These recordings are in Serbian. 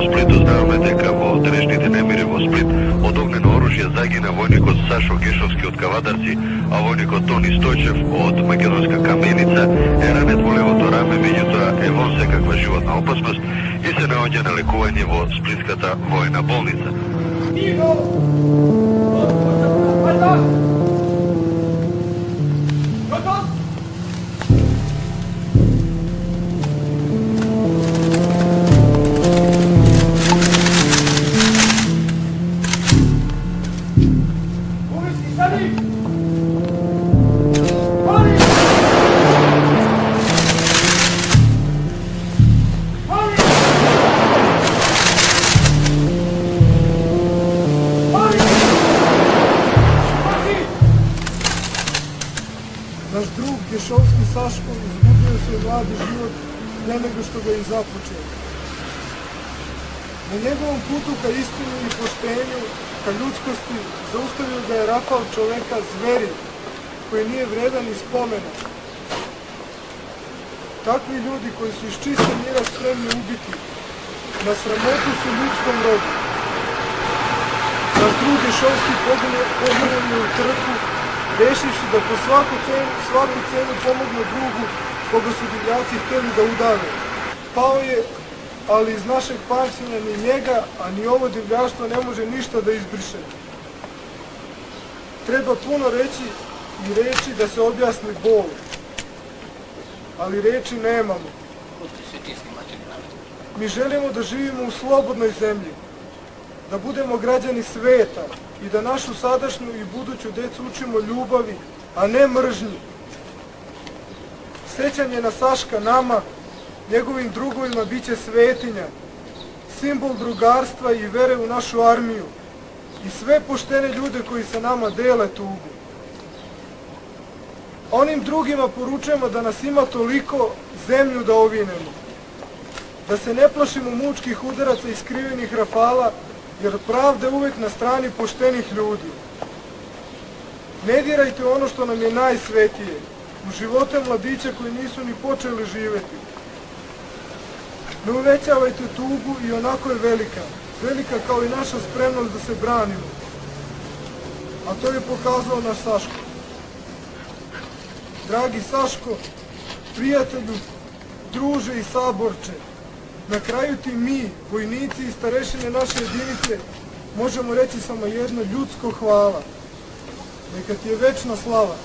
Splitu znamo дека во денешните немири во Сплит од огнено оружје загина војникот Сашо Гешовски од Кавадарци, а војникот Тони Стојчев од Македонска Каменица е ранет во левото раме, меѓутоа е во секаква животна опасност и се наоѓа на лекување во Сплитската војна болница. Naš drug Gešovski Saško izgubio svoj mladi život pre nego što ga je započeo. Na njegovom putu ka istini i poštenju, ka ljudskosti, zaustavio ga je rafal čoveka zveri, koji nije vredan ni spomena. Takvi ljudi koji su iz čista mira spremni ubiti, na sramotu su ljudskom rodu. Naš drug Gešovski poginuo je u trku, rešivši da po svaku cenu pomogne drugu koga su divljaci hteli da udave. Pao je, ali iz našeg pamćenja ni njega, a ni ovo divljaštvo ne može ništa da izbriše. Treba puno reći i reći da se objasni bol, ali reči nemamo. Mi želimo da živimo u slobodnoj zemlji, da budemo građani sveta i da našu sadašnju i buduću decu učimo ljubavi, a ne mržnji. Sećanje na Saška nama, njegovim drugovima, bit će svetinja, simbol drugarstva i vere u našu armiju i sve poštene ljude koji sa nama dele tugu. Onim drugima poručujemo da nas ima toliko, zemlju da ovinemo, da se ne plašimo mučkih udaraca i skrivenih rafala, jer pravda je uvek na strani poštenih ljudi. Ne dirajte ono što nam je najsvetije, u živote mladića koji nisu ni počeli živeti. Ne uvećavajte tugu i onako je velika, velika kao i naša spremnost da se branimo. A to je pokazao naš Saško. Dragi Saško, prijatelju, druže i saborče, na kraju ti mi, vojnici i starešine naše jedinice, možemo reći samo jedno ljudsko hvala. Neka ti je večna slava.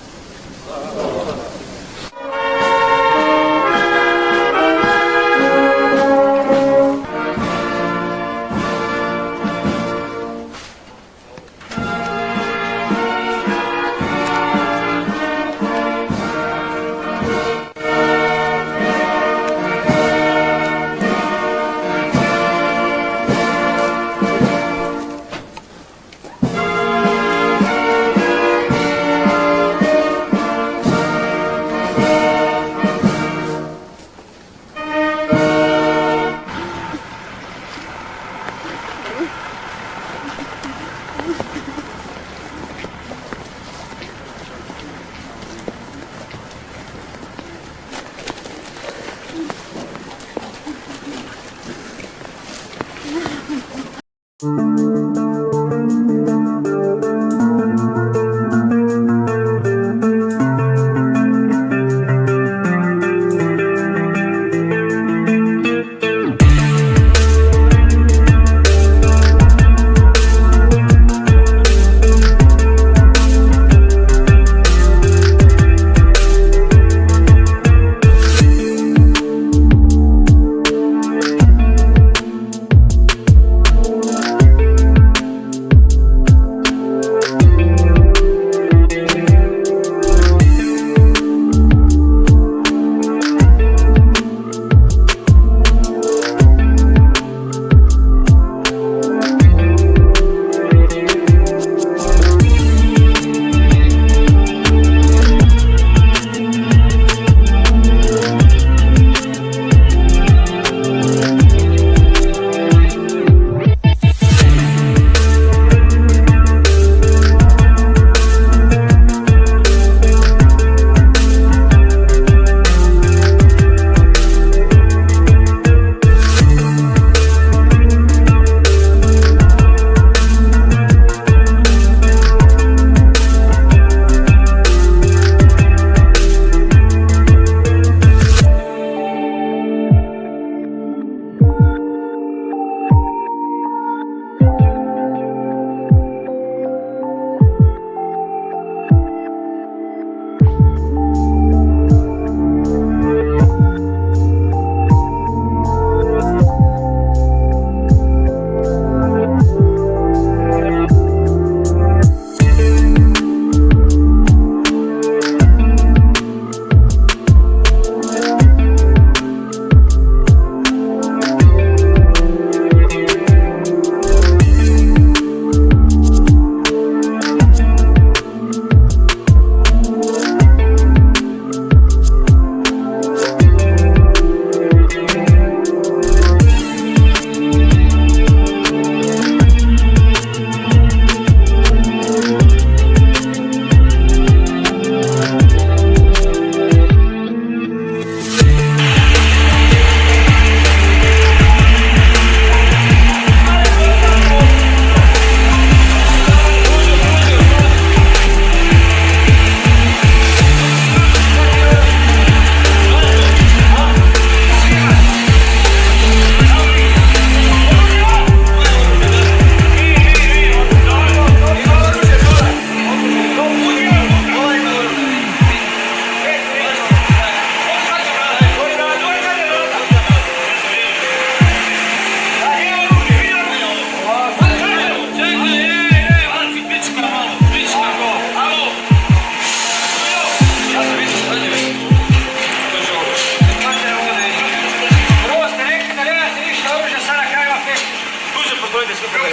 Stojite sve prema.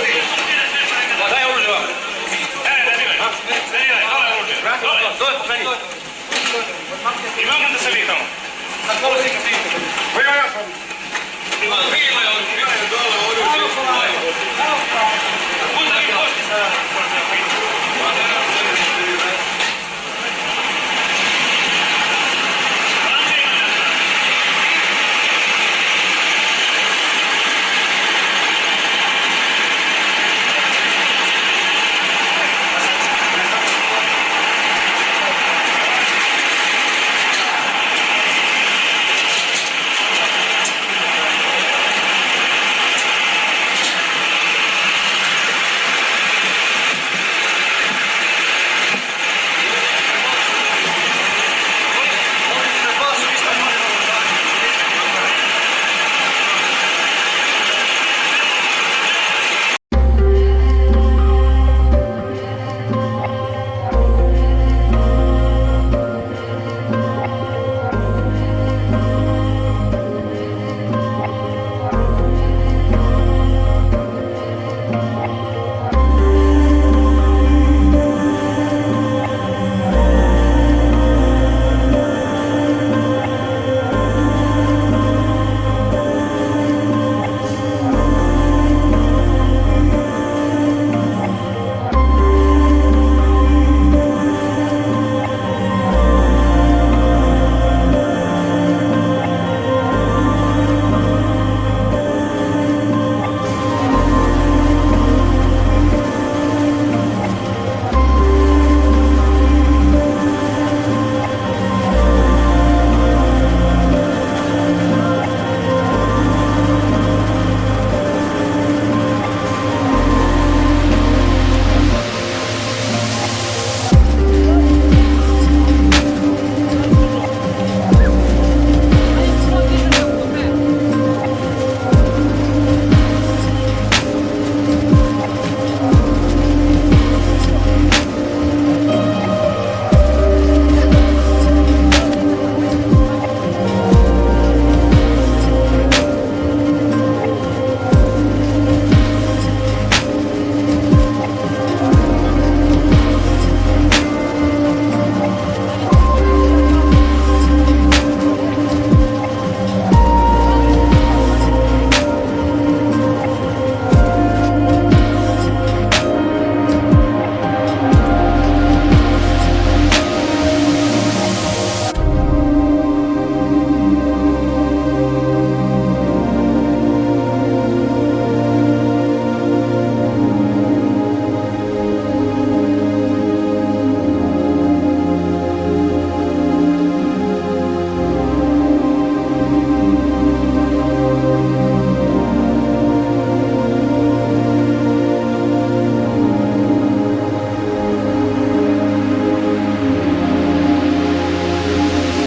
Daj oružje vam. Imamo da se vi tamo.